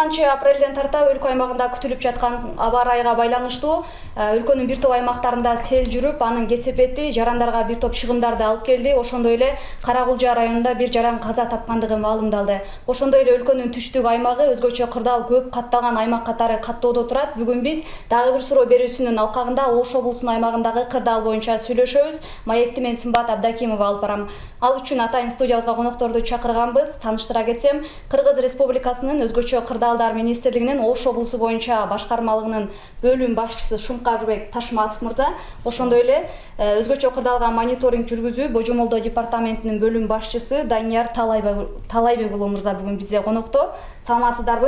апрелден тарта өлкө аймагында күтүлүп жаткан аба ырайга байланыштуу өлкөнүн бир топ аймактарында сел жүрүп, анын кесепети жарандарга бир топ чыгымдарды алып келди. Ошондой эле Каракулжа районунда бир жаран каза тапкандыгы маалымдалды. Ошондой эле өлкөнүн түштүк аймагы өзгөчө кырдаал көп катталган аймак катары каттоодо турат. Бүгүн биз дагы бир суроо берүүсүнүн алкагында Ош облусунун аймагындагы кырдаал боюнча сүйлөшөбүз. Маекти мен Сымбат Абдакимова алып барам. Ал үчүн атайын студиябызга конокторду чакырганбыз. Тааныштыра кетсем, Кыргыз Республикасынын өзгөчө кырдаалдар министрлигинин Ош облусу боюнча башкармалыгынын бөлүм башчысы Шумкарбек Ташматов мырза, ошондой эле өзгөчө кырдаалга мониторинг жүргүзүү Божомолдо департаментинин бөлүм башчысы Данияр Талайбек уулу мырза бүгүн бизде конокто. Саламатсыздарбы?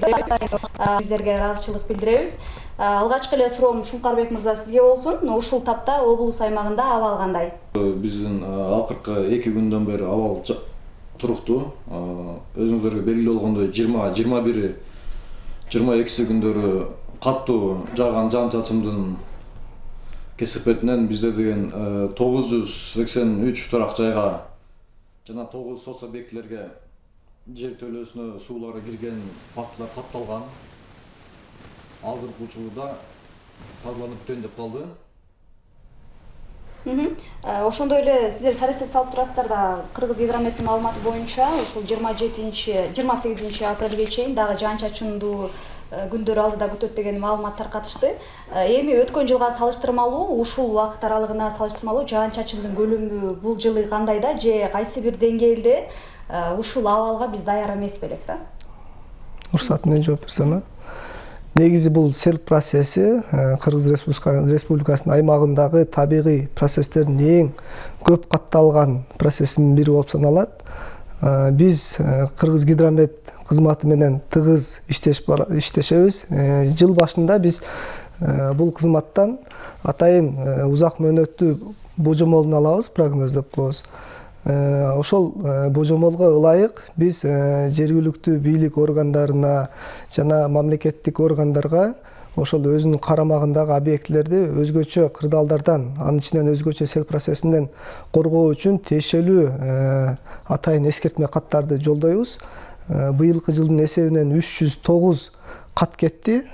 Сиздерге ыраазычылык билдиребиз. Алгачкы эле суроом Шумкарбек мырза сизге болсун. Ушул тапта облус аймагында абал кандай? Биздин акыркы 2 күндөн бери абал туруктуу. Өзүңүздөргө белгилүү болгондой 20-21 22 күндөрү каттуу жааган жаан-чачындын кесепетинен бизде деген 983 турак жайга жана 9 соц объектилерге жер төлөөсүнө суулары кирген фактылар катталган. Азыркы учурда тазаланып бүтөйүн деп калды. Ошондой эле сиздер сарасеп салып турасыздар да Кыргыз гидрометтин маалыматы боюнча ушул 28 апрелге чейин дагы жаан-чачындуу күндөр алдыда күтөт деген маалымат таркатышты. Эми өткөн жылга салыштырмалуу, ушул убакыт аралыгына салыштырмалуу жаан-чачындын көлөмү бул жылы кандай да, же кайсы бир деңгээлде ушул абалга биз даяр эмес белек да? Уруксат менен жооп берсем. Негизи бул сел процесси Кыргыз Республикасынын аймагындагы табигый процесстердин эң көп катталган процесстин бири болуп саналат. Биз Кыргыз гидромет кызматы менен тыгыз иштешебиз. Жыл башында биз бул кызматтан атайын узак мөөнөттүү божомолун алабыз, прогноздоп коебуз. Ошол божомолго ылайык биз жергиликтүү бийлик органдарына жана мамлекеттик органдарга ошол өзүнүн карамагындагы объектилерди өзгөчө кырдаалдардан, анын ичинен өзгөчө сел процессинен коргоо үчүн тиешелүү атайын эскертме каттарды жолдойбуз. Быйылкы жылдын эсебинен 309 кат кетти.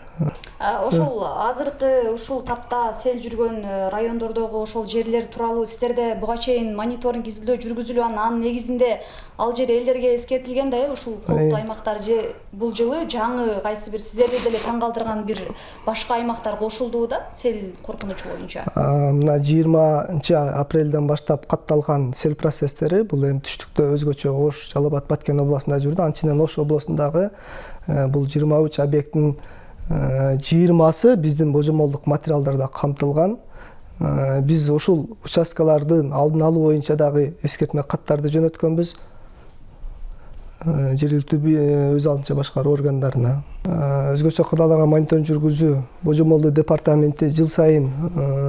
Ошол азыркы ушул тапта сел жүргөн райондордогу ошол жерлер тууралуу сиздерде буга чейин мониторинг изилдөө жүргүзүлүп, анын негизинде ал жер элдерге эскертилген да, ушул кооптуу аймактар же бул жылы жаңы кайсы бир сиздерди деле таң калтырган бир башка аймактар кошулдубу да сел коркунучу боюнча? Мына 20 апрелден баштап катталган сел процесстери бул эми түштүктө өзгөчө Ош, Жалал Абад, Баткен областында жүрдү. Анын ичинен Ош облусундагы бул 23 объекттин 20сы биздин божомолдук материалдарда камтылган. Биз ушул участкалардын алдын алуу боюнча дагы эскертме каттарды жөнөткөнбүз жергиликтүү өз алдынча башкаруу органдарына. Өзгөчө кырдаалдарга мониторинг жүргүзүү Божомолдо департаменти жыл сайын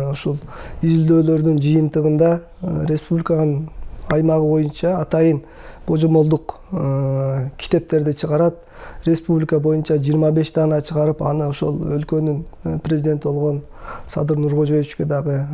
ушул изилдөөлөрдүн жыйынтыгында республиканын аймагы боюнча атайын божомолдук китептерди чыгарат. Республика боюнча 25 дана чыгарып, аны ошол өлкөнүн президенти болгон Садыр Нуркожоевичке дагы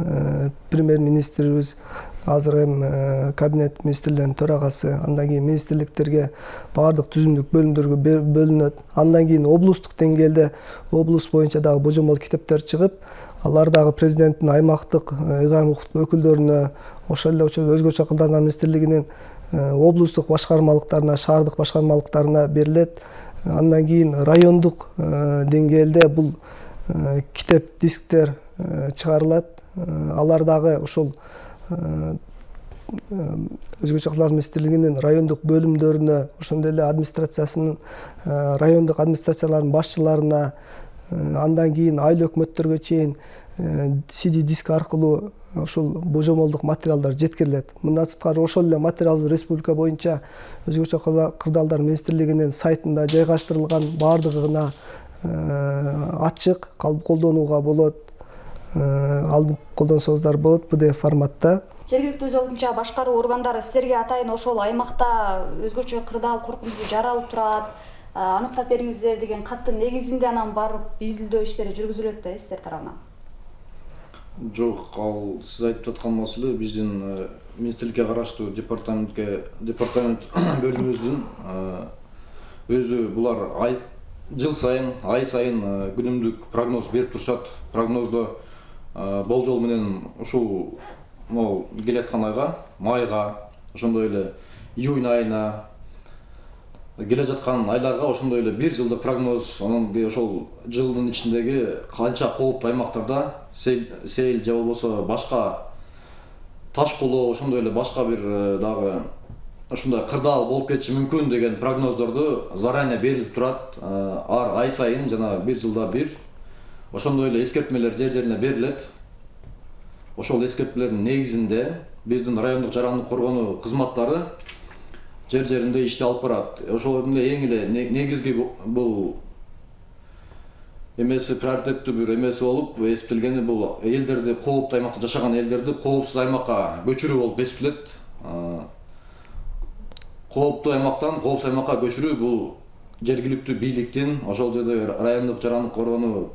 премьер-министрибиз, азыр эми кабинет министрлеринин төрагасы, андан кийин министрликтерге баардык түзүмдүк бөлүмдөргө бөлүнөт. Андан кийин облустук деңгээлде облус боюнча дагы божомол китептер чыгып, алар дагы президенттин аймактык ыйгарым укуктук өкүлдөрүнө, ошол эле өзгөчө кырдаалдар министрлигинин облустук башкармалыктарына, шаардык башкармалыктарына берилет. Андан кийин райондук деңгээлде бул китеп, дисктер чыгарылат. Алар дагы ошол өзгөчө кырдаалдар министрлигинин райондук бөлүмдөрүнө, ошондой эле администрациясынын райондук администрациялардын башчыларына, андан кийин айыл өкмөттөргө чейин CD диск аркылуу ошол божомолдук материалдар жеткирилет. Мындан сырткары ошол эле материал республика боюнча өзгөчө кырдаалдар министрлигинин сайтында жайгаштырылган, баардыгына ачык, колдонууга болот. Алып колдонсоңуздар болот PDF форматта. Жергиликтүү өз алдынча башкаруу органдары сиздерге атайын ошол аймакта өзгөчө кырдаал коркунучу жаралып турат, аныктап бериңиздер деген каттын негизинде анан барып изилдөө иштери жүргүзүлөт да сиздер тарабынан? Жок, ал сиз айтып жаткан маселе биздин министрликке караштуу департамент бөлүмүбүздүн өзү булар жыл сайын, ай сайын күнүмдүк прогноз берип турушат. Прогноздо болжол менен ушул могу келаткан айга, майга, ошондой эле июнь айына, келе жаткан айларга ошондой эле бир жылдык прогноз, анан ошол жылдын ичиндеги канча кооптуу аймактарда сел же болбосо башка таш кулоо, ошондой эле башка бир дагы ушундай кырдаал болуп кетиши мүмкүн деген прогноздорду заранее берилип турат. Ар ай сайын жана бир жылда бир. Ошондой эле эскертмелер жер жерине берилет. Ошол эскертмелердин негизинде биздин райондук жарандык коргонуу кызматтары жер жеринде ишти алып барат. Ошолордун эң эле негизги бул эмеси, приоритеттүү бир эмеси болуп эсептелгени бул элдерди, кооптуу аймакта жашаган элдерди коопсуз аймакка көчүрүү болуп эсептелет. Кооптуу аймактан коопсуз аймакка көчүрүү бул жергиликтүү бийликтин, ошол жерде райондук жарандык коргонуу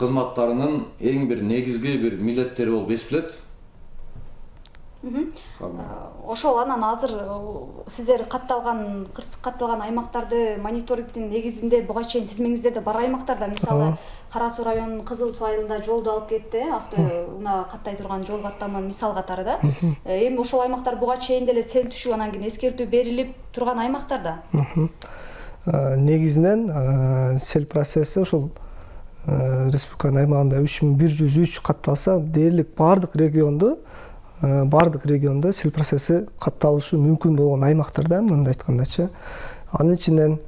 кызматтарынын эң бир негизги бир милдеттери болуп эсептелет. Ошол анан азыр сиздер катталган аймактарды мониторингдин негизинде буга чейин тизмеңиздерде бар аймактарда, мисалы Кара Суу районунун Кызыл Суу айылында жолду алып кетти, автоунаа каттай турган жол каттаманын мисал катары да. Эми ошол аймактар буга чейин деле сел түшүп, анан кийин эскертүү берилип турган аймактарда. Негизинен сел процесси ошол республиканын аймагында 3103 катталса, дээрлик бардык региондо сел процесси катталышы мүмкүн болгон аймактарда, мындай айткандачы. Анын ичинен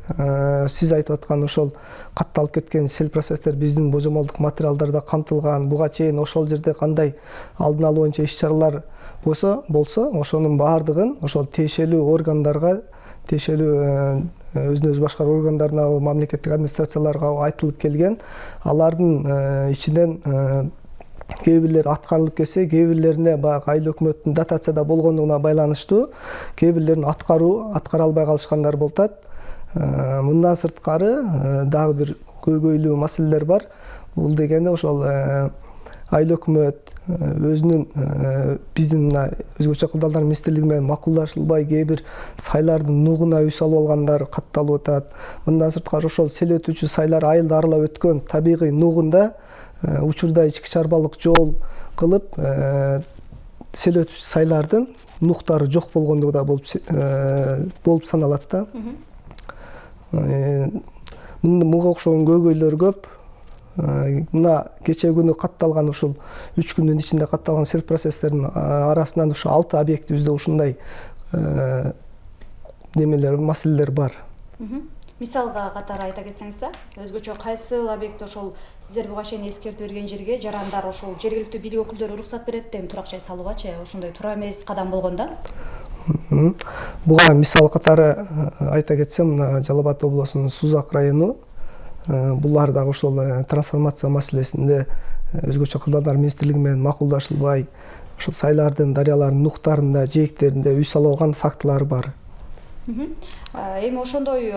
сиз айтып аткан ошол катталып кеткен сел процесстер биздин божомолдук материалдарда камтылган. Буга чейин ошол жерде кандай алдын алуу боюнча иш-чаралар болсо, ошонун баардыгын ошол тиешелүү органдарга, тиешелүү өзүн өзү башкаруу органдарына, мамлекеттик администрацияларга айтылып келген. Алардын ичинен кээ бирлери аткарылып келсе, кээ бирлерине баягы айыл өкмөттүн дотацияда болгондугуна байланыштуу кээ бирлерин аткара албай калышкандар болот. Мындан сырткары дагы бир көйгөйлүү маселелер бар. Бул дегени ошол айыл өкмөт өзүнүн биздин өзгөчө кырдаалдар министрлиги менен макулдашылбай кээ бир сайлардын нугуна үй салып алгандар катталып атат. Мындан сырткары ошол сел өтүүчү сайлар айылды аралап өткөн табигый нугунда учурда ички чарбалык жол кылып сел өтүүчү сайлардын нуктары жок болгондугу да болуп саналат да. Муга окшогон көйгөйлөр көп. Мына кече күнү катталган ушул 3 күндүн ичинде катталган сел процесстердин арасынан ушу 6 объектибизде ушундай немелер, маселелер бар. Мисалга катары айта кетсеңиз да, өзгөчө кайсыл объект ошол сиздер буга чейин эскертүү берген жерге жарандар ошол жергиликтүү бийлик өкүлдөрү уруксат берет эми турак жай салуугачы, ошондой туура эмес кадам болгондо? Буга мисал катары айта кетсем, Жалал Абад облусунун Сузак району, булар дагы ошол трансформация маселесинде өзгөчө кырдаалдар министрлиги менен макулдашылбай, ошол сайлардын, дарыялардын нуктарында, жээктеринде үй салып алган фактылар бар. Эми ошондой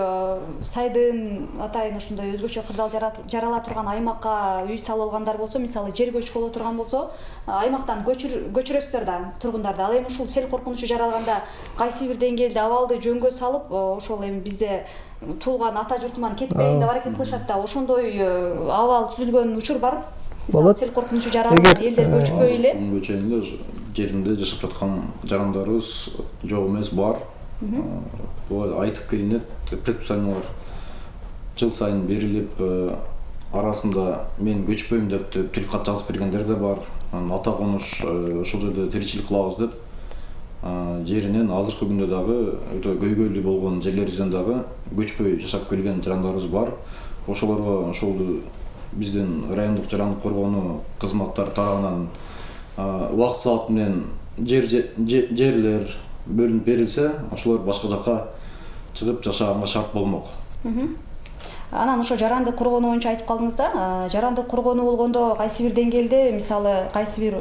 сайдын атайын ошондой өзгөчө кырдаал жарала турган аймакка үй салып алгандар болсо, мисалы жер көчкү боло турган болсо, аймактан көчүрөсүздөр да тургундарды. Ал эми ушул сел коркунучу жаралганда кайсы бир деңгээлде абалды жөнгө салып, ошол эми бизде туулган ата журтуман кетпейин деп аракет кылышат да. Ошондой абал түзүлгөн учур бар. Мисалы сел коркунучу жаралган элдер көчпөй эле. Бүгүнкү чейин эле жеринде жашап жаткан жарандарыбыз жок эмес, бар. Бул айтып келинет, предписаниялар жыл сайын берилип, арасында мен көчпөйм деп тилкат жазып бергендер да бар. Ата конуш ошол жерде тиричилик кылабыз деп жеринен азыркы күндө дагы өтө көйгөйлүү болгон жерлерибизден дагы көчпөй жашап келген жарандарыбыз бар. Ошолорго ошол биздин райондук жарандык коргонуу кызматтары тарабынан убакыт саат менен жерлер бөлүнүп берилсе, ошолор башка жакка чыгып жашаганга шарт болмок. Анан ошо жарандык коргонуу боюнча айтып калдыңыз да, жарандык коргонуу болгондо кайсы бир деңгээлде, мисалы кайсы бир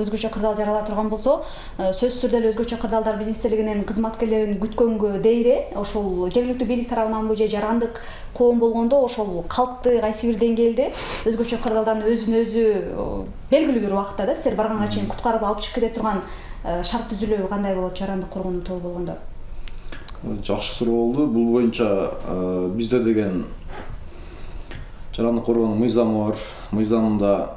өзгөчө кырдаал жарала турган болсо, сөзсүз түрдө эле өзгөчө кырдаалдар министрлигинин кызматкерлерин күткөнгө дейре, ошол жергиликтүү бийлик тарабынан же жарандык коом болгондо ошол калкты кайсы бир деңгээлде өзгөчө кырдаалдан өзүн өзү белгилүү бир убакытта да сиздер барганга чейин куткарып алып чыгып кете турган шарт түзүлүү кандай болот жарандык коргонуу тобу болгондо? Жакшы суроо болду. Бул боюнча бизде деген жарандык коргоонун мыйзамы бар. Мыйзамында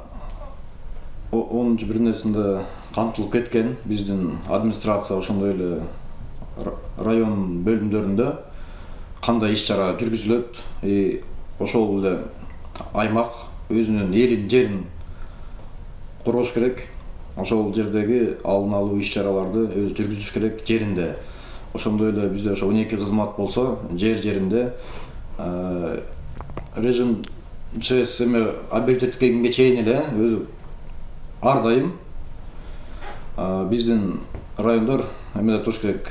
10-бир нерсинде камтылып кеткен. Биздин администрация ошондой эле район бөлүмдөрүндө кандай иш-чара жүргүзүлөт, ошол эле аймак өзүнүн элин, жерин коргош керек. Ошол жердеги алдын алуу иш-чараларды өзү жүргүзүш керек жеринде. Ошондой эле бизде ошо 12 кызмат болсо, жеринде режим эме объекттеткенге чейин эле өзү ар дайым биздин райондор эмеде туруш керек,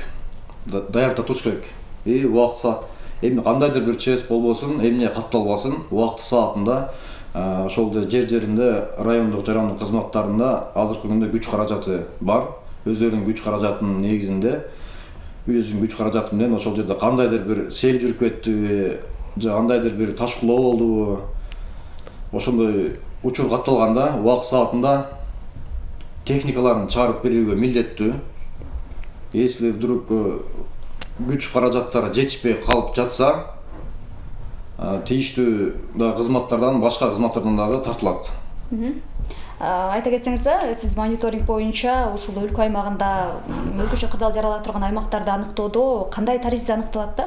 даярда туруш керек. Убакытса эми кандайдыр бир ЧС болбосун, эмне катталбасын, убакыты саатында ошол жеринде райондук жарандык кызматтарында азыркы күндө күч каражаты бар. Өздөрүнүн күч каражатынын негизинде өзүнүн күч каражаты менен ошол жерде кандайдыр бир сел жүрүп кеттиби же кандайдыр бир таш кулоо болдубу, ошондой учур катталганда убакыт саатында техникаларын чыгарып берүүгө милдеттүү. Если вдруг күч каражаттары жетишпей калып жатса, тийиштүү кызматтардан, башка кызматтардан дагы тартылат. Айта кетсеңиз да, сиз мониторинг боюнча ушул өлкө аймагында өзгөчө кырдаал жарала турган аймактарды аныктоодо кандай таризде аныкталат да?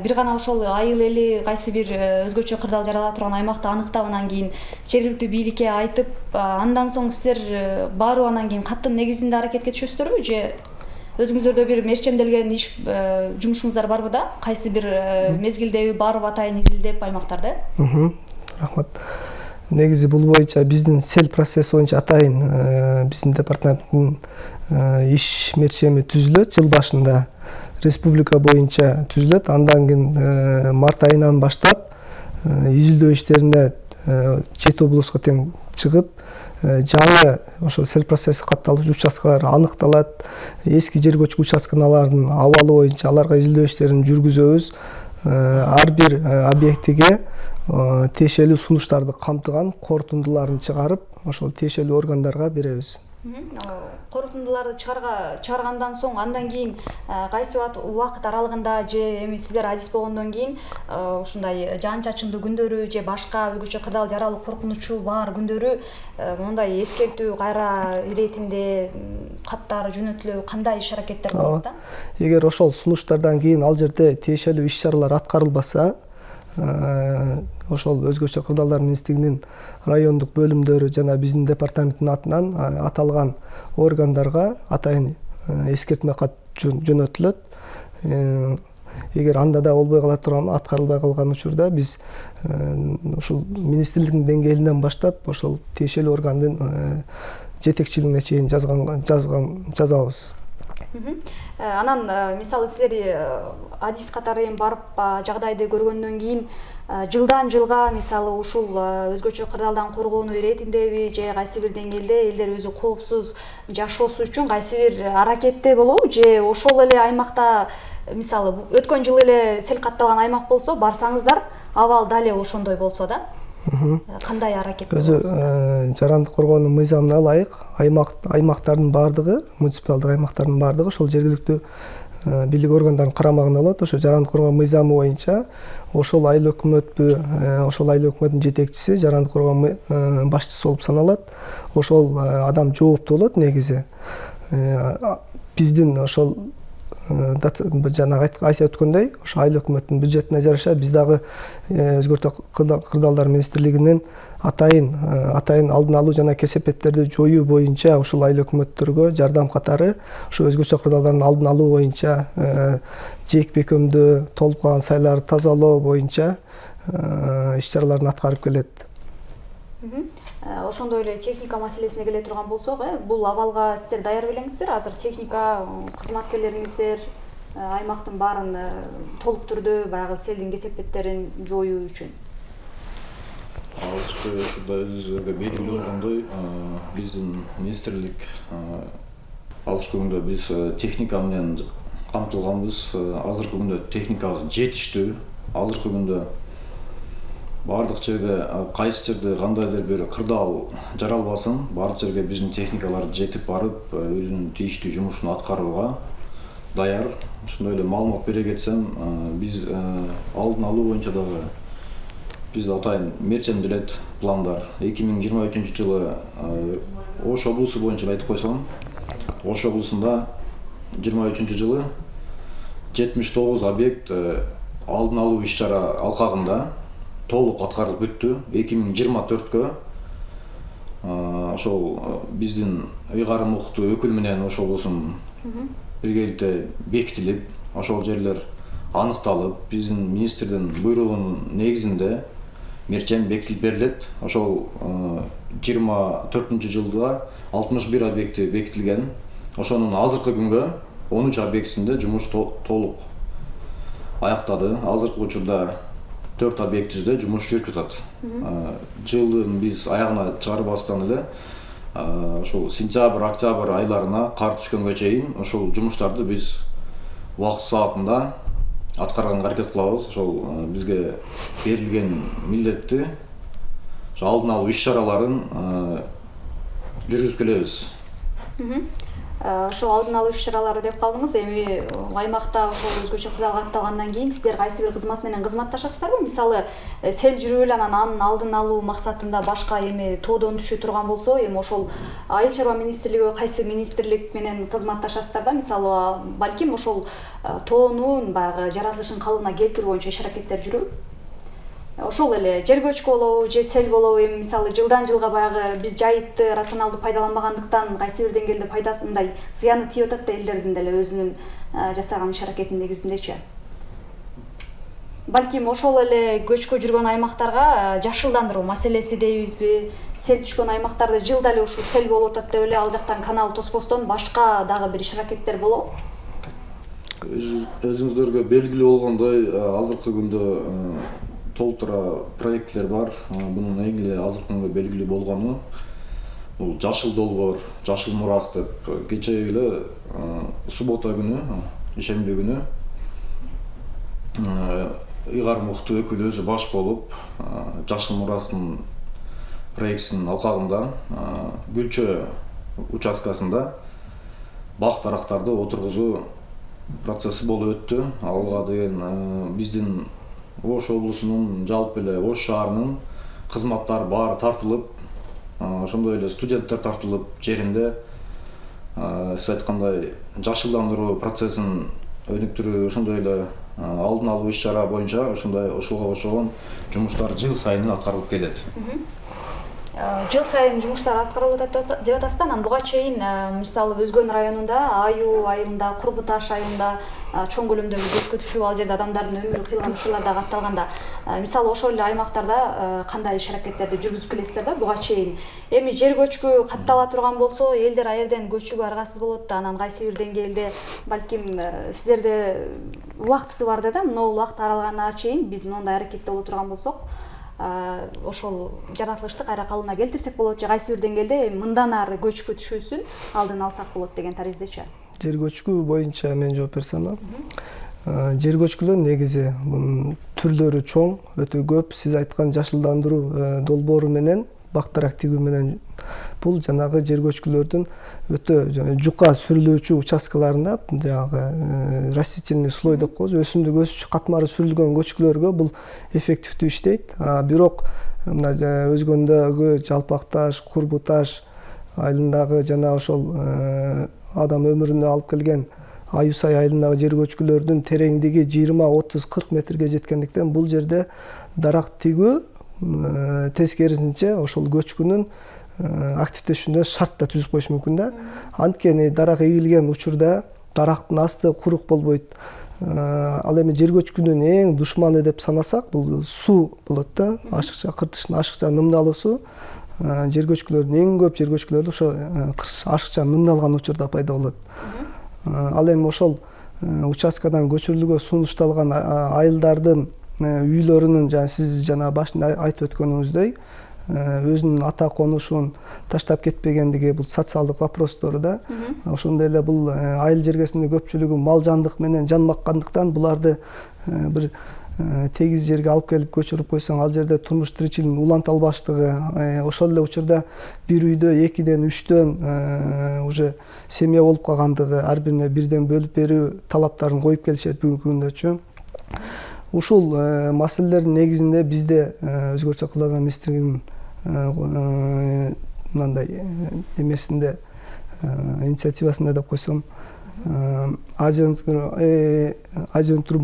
Бир гана ошол айыл эли кайсы бир өзгөчө кырдаал жарала турган аймакты аныктап, анан кийин жергиликтүү бийликке айтып, андан соң сиздер барып анан кийин каттын негизинде аракетке түшөсүздөрбү же өзүңүздөрдө бир мерчемделген иш жумушуңуздар барбы да? Кайсы бир мезгилдеби барып атайын изилдеп аймактарды? Рахмат. Негизи бул боюнча биздин сел процесси боюнча атайын биздин департаменттин иш мерчеми түзүлөт. Жыл башында республика боюнча түзүлөт. Андан кийин март айынан баштап изилдөө иштерине чет облустка тең чыгып, жаңы ошо сел процесси катталуучу участкалар аныкталат. Эски жер көчкү участкалардын абалы боюнча аларга изилдөө иштерин жүргүзөбүз. Ар бир объектиге тиешелүү сунуштарды камтыган корутундуларын чыгарып, ошол тиешелүү органдарга беребиз. Корутундуларды чыгаргандан соң андан кийин кайсы убакыт аралыгында же эми сиздер адис болгондон кийин ушундай жаан-чачындуу күндөрү же башка өзгөчө кырдаал жаралуу коркунучу бар күндөрү мондай эскертүү кайра иретинде каттар жөнөтүлөбү, кандай иш-аракеттер болот да? Эгер ошол сунуштардан кийин ал жерде тиешелүү иш-чаралар аткарылбаса, ошол өзгөчө кырдаалдар министрлигинин райондук бөлүмдөрү жана биздин департаменттин атынан аталган органдарга атайын эскертме кат жөнөтүлөт. Эгер анда да болбой кала турган, аткарылбай калган учурда биз ушул министрликтин деңгээлинен баштап ошол тиешелүү органдын жетекчилигине чейин жазабыз. Анан мисалы сиздер адис катары эми барып жагдайды көргөндөн кийин жылдан жылга мисалы ушул өзгөчө кырдаалдан коргоону иретиндеби же кайсы бир деңгээлде элдер өзү коопсуз жашоосу үчүн кайсы бир аракетте болобу же ошол эле аймакта мисалы өткөн жылы эле сел катталган аймак болсо барсаңыздар абал дале ошондой болсо да? Кандай аракет өзү жарандык коргоонун мыйзамына ылайык аймактардын баардыгы, муниципалдык аймактардын баардыгы ошол жергиликтүү бийлик органдарынын карамагында болот. Ошо жарандык коргоо мыйзамы боюнча ошол айыл өкмөтпү, ошол айыл өкмөтүнүн жетекчиси жарандык коргоо башчысы болуп саналат. Ошол адам жооптуу болот негизи. Биздин ошол жана айтып өткөндөй, ошо айыл өкмөттүн бюджетине жараша биз дагы өзгөртө кырдаалдар министрлигинин атайын алдын алуу жана кесепеттерди жоюу боюнча ушул айыл өкмөттөргө жардам катары ошо өзгөчө кырдаалдардын алдын алуу боюнча жээк бекемдөө, толуп калган сайларды тазалоо боюнча иш-чараларын аткарып келет. Ошондой эле техника маселесине келе турган болсок, бул абалга сиздер даяр белеңиздер? Азыр техника кызматкерлериңиздер аймактын баарын толук түрдө баягы селдин кесепеттерин жоюу үчүн? Ушундай өзүңүзгө белгилүү болгондой, биздин министрлик азыркы күндө биз техника менен камтылганбыз. Азыркы күндө техникабыз жетиштүү. Азыркы күндө бардык жерде, кайсы жерде кандайдыр бир кырдаал жаралбасын, бардык жерге биздин техникалар жетип барып, өзүнүн тийиштүү жумушун аткарууга даяр. Ошондой эле маалымат бере кетсем, биз алдын алуу боюнча дагы бизде атайын мерчемделет пландар. 2023 жылы Ош облусу боюнча айтып койсом, Ош облусунда 23 жылы 79 объект алдын алуу иш-чара алкагында толук аткарылып бүттү. 2024-кө ошол биздин ыйгарым уктуу өкүл менен Ош облусунун биргеликте бекитилип, ошол жерлер аныкталып, биздин министрдин буйругунун негизинде мерчем бекитилип берилет. Ошол 24-жылда 61 объекти бекитилген. Ошонун азыркы күнгө 13 объектисинде жумуш толук аяктады. Азыркы учурда 4 объектибизде жумуш жүрүп жатат. Жылдын биз аягына чыгарбастан эле ошол сентябрь, октябрь айларына кар түшкөнгө чейин ошол жумуштарды биз убакыт саатында аткарганга аракет кылабыз. Ошол бизге берилген милдетти алдын алуу иш-чараларын жүргүзүп келебиз. Ошол алдын алуу иш-чаралары деп калдыңыз. Эми аймакта ошол өзгөчө кырдаал катталгандан кийин сиздер кайсы бир кызмат менен кызматташасыздарбы? Мисалы, сел жүрүп эле анын алдын алуу максатында башка эми тоодон түшө турган болсо, эми ошол Айыл чарба министрлиги кайсы министрлик менен кызматташасыздар да? Мисалы, балким ошол тоонун баягы жаратылышын калыбына келтирүү боюнча иш-аракеттер жүрөбү? Ошол эле жер көчкү болобу же сел болобу, эми мисалы жылдан жылга баягы биз жайытты рационалдуу пайдаланбагандыктан кайсы бир деңгээлде пайдасы мындай зыяны тийип атат да элдердин деле өзүнүн жасаган иш-аракетинин негизиндечи. Балким ошол эле көчкө жүргөн аймактарга жашылдандыруу маселеси дейбизби? Сел түшкөн аймактарда жылда эле ушул сел болуп атат деп эле ал жактан канал тоспостон башка дагы бир иш-аракеттер болобу? Өзүңүздөргө белгилүү болгондой, азыркы күндө толтура проектлер бар. Бунун эң эле азыркы күнгө белгилүү болгону бул жашыл долбоор, жашыл мурас деп кечээ эле суббота күнү, ишемби күнү ыйгарым уктуу өкүл өзү баш болуп, жашыл мурастын проектисинин алкагында Гүлчө участкасында бак дарактарды отургузуу процесси болуп өттү. Алга деген биздин Ош облусунун, жалпы эле Ош шаарынын кызматтары баары тартылып, ошондой эле студенттер тартылып жеринде сиз айткандай жашылдандыруу процессин өнүктүрүү, ошондой эле алдын алуу иш-чара боюнча ошого окшогон жумуштар жыл сайын аткарылып келет. Жыл сайын жумуштар аткарылып атат деп атасыздар. Анан буга чейин мисалы Өзгөн районунда, Аюу айылында, Курбуташ айылында чоң көлөмдөгү көчкү түшүп, ал жерде адамдардын өмүрү кыйылган учурлар да катталганда, мисалы ошол эле аймактарда кандай иш-аракеттерди жүргүзүп келесиздер да буга чейин? Эми жер көчкү каттала турган болсо, элдер ал жерден көчүүгө аргасыз болот да, анан кайсы бир деңгээлде балким сиздерде убактысы бар да, могул убакыт аралыгына чейин биз моундай аракетте боло турган болсок, ошол жаратылышты кайра калыбына келтирсек болот же кайсы бир деңгээлде мындан ары көчкү түшүүсүн алдын алсак болот деген тариздечи. Жер көчкү боюнча мен жооп берсем, жер көчкүлөр негизи мунун түрлөрү чоң, өтө көп. Сиз айткан жашылдандыруу долбоору менен бак дарак тигүү менен бул жанагы жер көчкүлөрдүн өтө жука сүрүлүүчү участкаларында жанагы растительный слой деп коебуз, өсүмдүк өсүш катмары сүрүлгөн көчкүлөргө бул эффективдүү иштейт. Бирок мына Өзгөндөгү Жалпакташ, Курбуташ айылындагы жана ошол адам өмүрүнө алып келген Аюусай айылындагы жер көчкүлөрдүн тереңдиги 20-30-40 метрге жеткендиктен бул жерде дарак тигүү тескерисинче ошол көчкүнүн активдешүүнө шарт да түзүп коюш мүмкүн да. Анткени дарак эгилген учурда дарактын асты курук болбойт. Ал эми жер көчкүнүн эң душманы деп санасак, бул суу болот да. Ашыкча кыртыштын ашыкча нымдалуу суу. Жер көчкүлөрдүн эң көп жер көчкүлөрдү ошо ашыкча нымдалган учурда пайда болот. Ал эми ошол участкадан көчүрүлүүгө сунушталган айылдардын үйлөрүнүн сиз жана башында айтып өткөнүңүздөй өзүнүн ата конушун таштап кетпегендиги бул социалдык вопростор да. Ошондой эле бул айыл жергесинин көпчүлүгү мал жандык менен жанбаккандыктан буларды бир тегиз жерге алып келип көчүрүп койсоң, ал жерде турмуш тиричилигин уланта албаштыгы, ошол эле учурда бир үйдө 2-ден 3-төн уже семья болуп калгандыгы, ар бирине бирден бөлүп берүү талаптарын коюп келишет бүгүнкү күндөчү. ушул маселелердин негизинде бизде өзгөчө кырдаалдар министрлигинин мындай эмесинде инициативасында деп койсом Азия Өнүктүрүү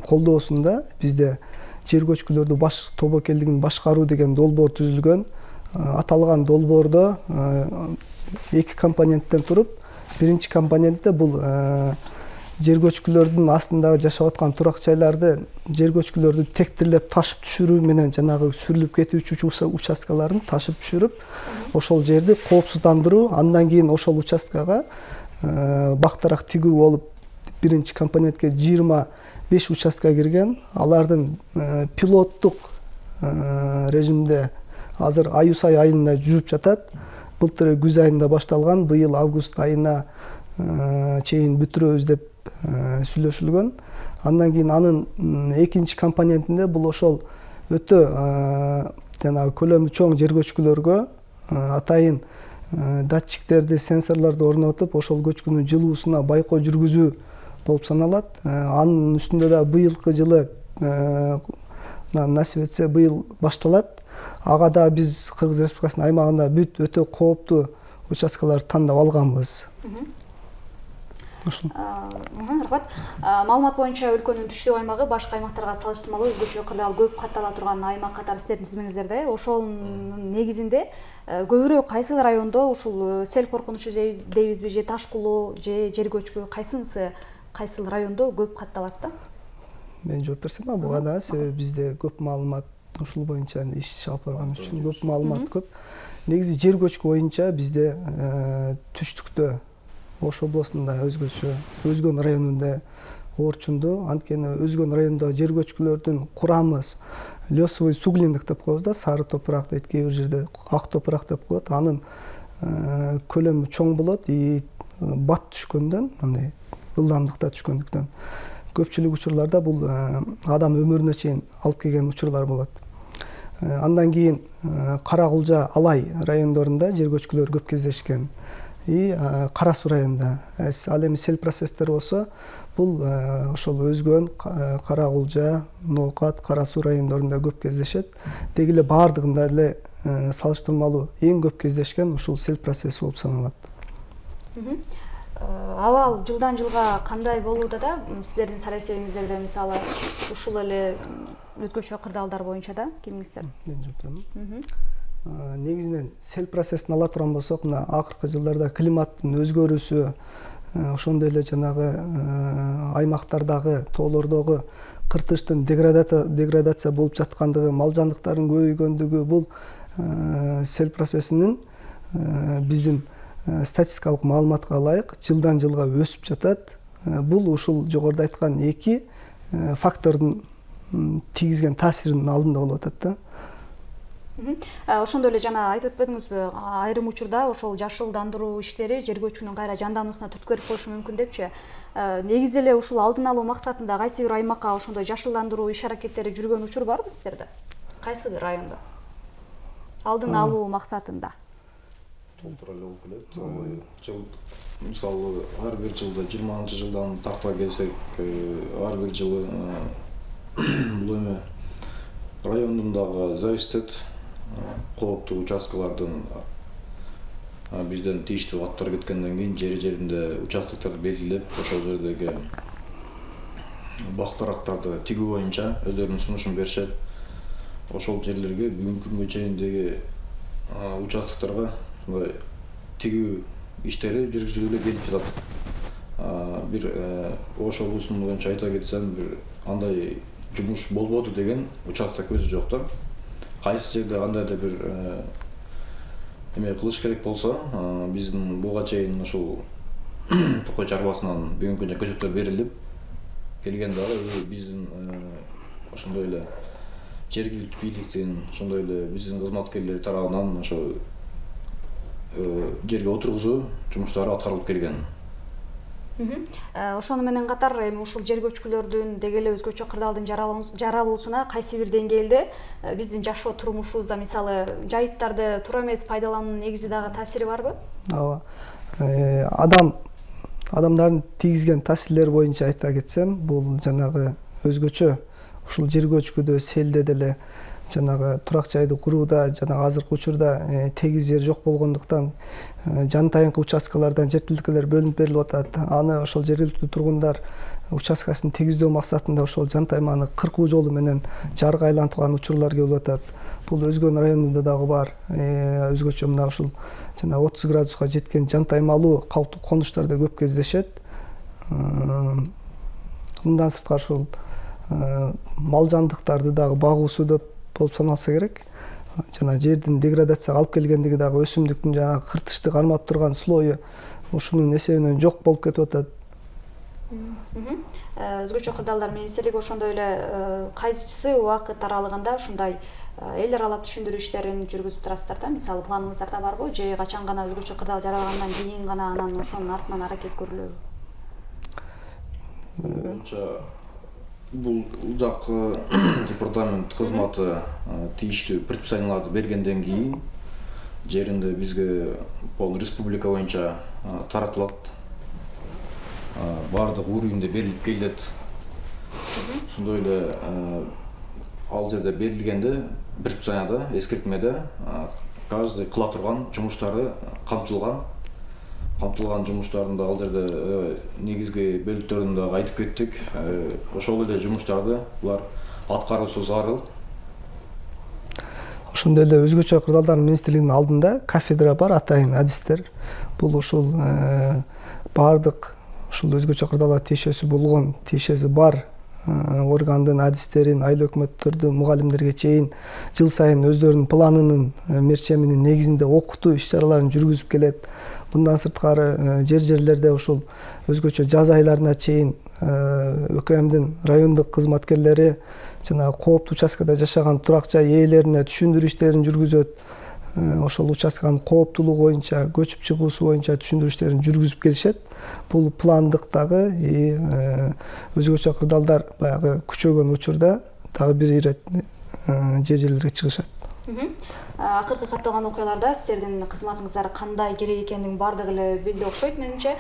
колдоосунда бизде жер көчкүлөрдү тобокелдигин башкаруу деген долбоор түзүлгөн. Аталган долбоордо 2 компоненттен туруп, биринчи компонентте бул жер көчкүлөрдүн астындагы жашап аткан турак жайларды жер көчкүлөрдү тектирлеп ташып түшүрүү менен жанагы сүрүлүп кетүүчү участкаларын ташып түшүрүп, ошол жерди коопсуздандыруу, андан кийин ошол участкага бактарак тигүү болуп, биринчи компонентке 25 участка кирген. Алардын пилоттук режимде азыр аюу айында жүрүп жатат. Былтыр күз айында башталган, быйыл август айына чейин бүтүрөбүз деп сүйлөшүлгөн. Андан кийин анын экинчи компонентинде бул ошол өтө жанагы көлөмү чоң жер көчкүлөргө атайын датчиктерди, сенсорлорду орнотуп, ошол көчкүнүн жылуусуна байкоо жүргүзүү болуп саналат. Анын үстүндө да быйылкы жылы насип этсе быйыл башталат. Ага да биз Кыргыз Республикасынын аймагында бүт өтө кооптуу участкаларды тандап алганбыз. Рахмат. Маалымат боюнча өлкөнүн түштүк аймагы башка аймактарга салыштырмалуу өзгөчө кырдаал көп каттала турган аймак катары сиздердин тизмеңиздерде. Ошонун негизинде көбүрөөк кайсы райондо ушул сел коркунучу дейбизби, же ташкылоо, же жер көчкү кайсыл райондо көп катталат да? Мен жооп берсем буга да, себеби бизде көп маалымат ушул боюнча иш алып барганыбыз үчүн көп маалымат көп. Негизи жер көчкү боюнча бизде түштүктө Ош областында өзгөчө, Өзгөн районунда орчунду. Анткени Өзгөн районунда жер көчкүлөрдүн курамы лесовый суглиндик деп коебуз да, сары топурак дейт, кээ бир жерде ак топурак деп коет. Анын көлөмү чоң болот, бат түшкөндөн, андай ылдамдыкта түшкөндүктөн. Көпчүлүк учурларда бул адам өмүрүнө чейин алып келген учурлар болот. Андан кийин Кара-Кулжа, Алай райондорунда жер көчкүлөр көп кездешкен. Кара Суу районунда. Ал эми сел процесстери болсо, бул ошол Өзгөн, Кара-Кулжа, Ноокат, Кара Суу райондорунда көп кездешет. Деги эле баардыгында эле салыштырмалуу эң көп кездешкен ушул сел процесси болуп саналат. Абал жылдан жылга кандай болууда да, сиздердин сара эсебиңиздерде мисалы ушул эле өзгөчө кырдаалдар боюнча да кимиңиздер? Мен жоктом. Негизинен сел процессин ала турган болсок, мына акыркы жылдарда климаттын өзгөрүүсү, ошондой эле жанагы аймактардагы, тоолордогу кыртыштын деградация болуп жаткандыгы, мал жандыктардын көбөйгөндүгү, бул сел процессинин биздин статистикалык маалыматка ылайык жылдан жылга өсүп жатат. Бул ушул жогоруда айткан эки фактордун тийгизген таасиринин алдында болуп атат да. Ошондой эле жана айтып өтпөдүңүзбү, айрым учурда ошол жашылдандыруу иштери жер көчкүнүн кайра жандануусуна түрткү берип коюшу мүмкүн депчи. Негизи эле ушул алдын алуу максатында кайсы бир аймакка ошондой жашылдандыруу иш аракеттери жүргөн учур барбы сиздерде? Кайсы бир райондо? Алдын алуу максатында. Толтура эле болуп келет. Мисалы, ар бир жылда 20-жылдан тарта келсек, ар бир жылы бул эме райондун дагы зависит кооптуу участкалардын бизден тийиштүү каттар кеткенден кийин жеринде участокторду белгилеп, ошол жердеги бактарактарды тигүү боюнча өздөрүнүн сунушун беришет. Ошол жерлерге бүгүнкү күнгө чейиндеги участокторго тигүү иштери жүргүзүлүп келип жатат. Бир Ош облусунун боюнча айта кетсем, бир андай жумуш болбоду деген участок өзү жок да. Кайсы жерде кандайдыр бир эме кылыш керек болсо, биздин буга чейин ушул Токой чарбасынан бүгүнкү күндө көчөттөр берилип келген дагы биздин ошондой эле жергиликтүү бийликтин, ошондой эле биздин кызматкерлер тарабынан ошо жерге отургузуу жумуштары аткарылып келген. Ошону менен катар эми ушул жер көчкүлөрдүн деги эле өзгөчө кырдаалдын жаралуусуна кайсы бир деңгээлде биздин жашоо турмушубузда, мисалы жайыттарды туура эмес пайдалануунун негизи дагы таасири барбы? Ооба. Адамдардын тийгизген таасирлери боюнча айта кетсем, бул жанагы өзгөчө ушул жер көчкүдө, селде деле жанагы турак жайды курууда жанагы азыркы учурда тегиз жер жок болгондуктан жантайынкы участкалардан жер тилкелер бөлүнүп берилип атат. Аны ошол жергиликтүү тургундар участкасын тегиздөө максатында ошол жантайманы кыркуу жолу менен жарга айлантылган учурлар келип атат. Бул Өзгөн районунда дагы бар. Өзгөчө мына ушул жана 30 градуска жеткен жантаймалуу калктуу конуштарда көп кездешет. Мындан сырткары ушул мал жандыктарды дагы багуусу деп болуп саналса керек. Жана жердин деградацияга алып келгендиги дагы өсүмдүктүн жана кыртышты кармап турган слою ушунун эсебинен жок болуп кетип атат. Өзгөчө кырдаалдар министрлиги ошондой эле кайсы убакыт аралыгында ушундай эл аралап түшүндүрүү иштерин жүргүзүп турасыздар да? Мисалы планыңыздарда барбы? Же качан гана өзгөчө кырдаал жаралгандан кийин гана анан ошонун артынан аракет көрүлөбү? Бул жак департамент кызматы тийиштүү предписанияларды бергенден кийин жеринде бизге пол республика боюнча таратылат. Бардык уровеньде берилип келет. Ошондой эле ал жерде берилгенде предписанияда, эскертмеде каждый кыла турган жумуштары камтылган. Камтылган жумуштарын да ал жерде негизги бөлүктөрүн да айтып кеттик. Ошол эле жумуштарды булар аткаруусу зарыл. Ошондой эле өзгөчө кырдаалдар министрлигинин алдында кафедра бар, атайын адистер. Бул ушул бардык ушул өзгөчө кырдаалга тиешеси болгон, тиешеси бар органдын адистерин, айыл өкмөттөрдүн, мугалимдерге чейин жыл сайын өздөрүнүн планынын мерчеминин негизинде окутуу иш-чараларын жүргүзүп келет. Мындан сырткары жерлерде ушул өзгөчө жаз айларына чейин ÖKMдин райондук кызматкерлери жана кооптуу участкада жашаган турак жай ээлерине түшүндүрүү иштерин жүргүзөт. Ошол участканын кооптуулугу боюнча, көчүп чыгуусу боюнча түшүндүрүү иштерин жүргүзүп келишет. Бул пландык дагы өзгөчө кырдаалдар баягы күчөгөн учурда дагы бир ирет жерлерге чыгышат. Акыркы катталган окуяларда сиздердин кызматыңыздар кандай керек экендигин бардыгы эле билди окшойт менимче.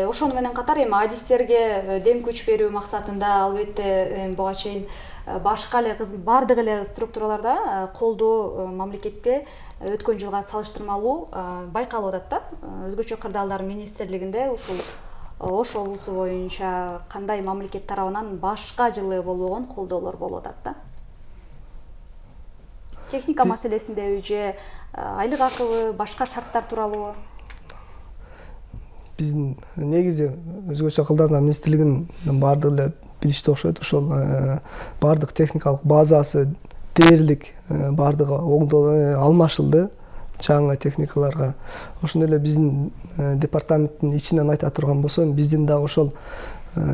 Ошону менен катар эми адистерге дем күч берүү максатында албетте буга чейин башка эле бардык эле структураларда колдоо мамлекетте өткөн жылга салыштырмалуу байкалып атат да. Өзгөчө кырдаалдар министрлигинде ушул Ош облусу боюнча кандай мамлекет тарабынан башка жылы болбогон колдоолор болуп атат да? Техника маселесиндеби же айлык акыбы, башка шарттар тууралуу? Биздин негизи өзгөчө кырдаалдар министрлигинин бардыгы эле билишти окшойт. Ошол бардык техникалык базасы дээрлик бардыгы алмашылды жаңы техникаларга. Ошондой эле биздин департаменттин ичинен айта турган болсом, биздин дагы ошол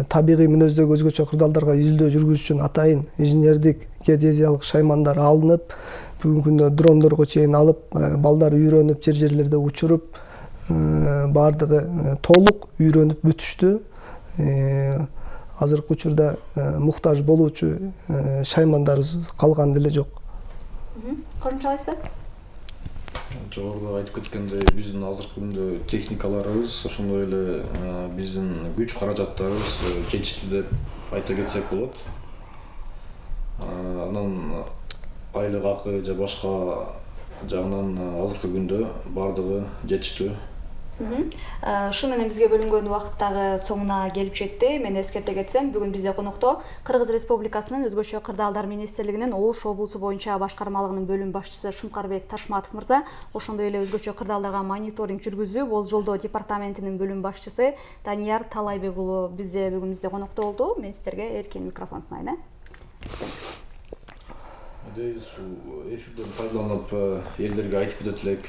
табигый мүнөздөгү өзгөчө кырдаалдарга изилдөө жүргүзүш үчүн атайын инженердик геодезиялык шаймандар алынып, бүгүнкү күндө дрондорго чейин алып, балдар үйрөнүп, жерлерде учуруп, бардыгы толук үйрөнүп бүтүштү. Азыркы учурда муктаж болуучу шаймандар калган деле жок. Кошумчалайсызбы? Жогоруда айтып кеткендей, биздин азыркы күндө техникаларыбыз, ошондой эле биздин күч каражаттарыбыз жетиштүү деп айта кетсек болот. Анан айлык акы же башка жагынан азыркы күндө бардыгы жетиштүү. Ушун менен бизге бөлүнгөн убакыт дагы соңуна келип жетти. Мен эскерте кетсем, бүгүн бизде конокто Кыргыз Республикасынын өзгөчө кырдаалдар министрлигинин Ош облусу боюнча башкармалыгынын бөлүм башчысы Шумкарбек Ташматов мырза, ошондой эле өзгөчө кырдаалдарга мониторинг жүргүзүү болжолдоо департаментинин бөлүм башчысы Данияр Талайбек уулу бүгүн бизде конокто болду. Мен сиздерге эркин микрофон сунайын. Ушул эфирден пайдаланып элдерге айтып кетет элек,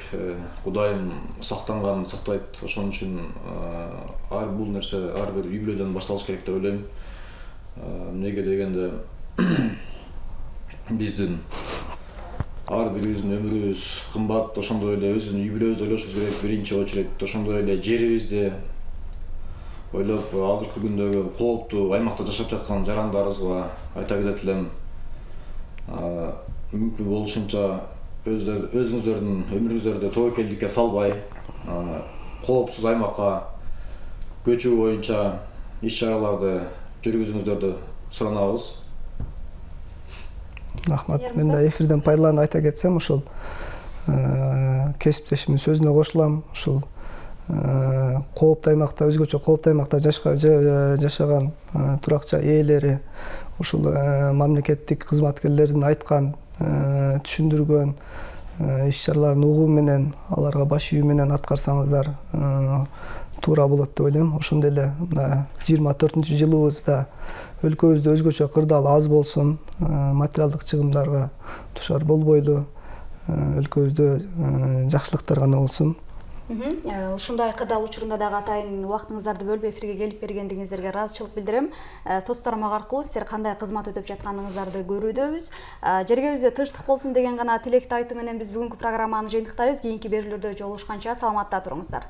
Кудайым сактанганын сактайт. Ошон үчүн бул нерсе ар бир үй бүлөдөн башталыш керек деп ойлойм. Эмнеге дегенде биздин ар бирибиздин өмүрүбүз кымбат, ошондой эле өзүбүздүн үй бүлөбүздү ойлошубуз керек биринчи очередь. Ошондой эле жерибизди ойлоп, азыркы күндөгү кооптуу аймакта жашап жаткан жарандарыбызга айта кетет элем. Мүмкүн болушунча өзүңүздөрдүн өмүрүңүздөрдү тобокелдикке салбай, коопсуз аймакка көчүү боюнча иш-чараларды жүргүзүңүздөрдү суранабыз. Рахмат. Мен да эфирден пайдаланып айта кетсем, ушул кесиптешимдин сөзүнө кошулам. Ушул кооптуу аймакта, өзгөчө кооптуу аймакта жашаган туракча ээлери ушул мамлекеттик кызматкерлердин айткан, түшүндүргөн иш-чараларын угуу менен, аларга баш ийүү менен аткарсаңыздар туура болот деп ойлойм. Ошондой эле мына 24-жылыбызда өлкөбүздө өзгөчө кырдаал аз болсун, материалдык чыгымдарга душар болбойлу, өлкөбүздө жакшылыктар гана болсун. Ушундай кырдаал учурунда дагы атайын убактыңыздарды бөлүп эфирге келип бергендиңиздерге ыраазычылык билдирем. Соц тармак аркылуу сиздер кандай кызмат өтөп жатканыңыздарды көрүүдөбүз. Жергебизде тынчтык болсун деген гана тилекти айтуу менен биз бүгүнкү программаны жыйынтыктайбыз. Кийинки берүүлөрдө жолугушканча саламатта туруңуздар.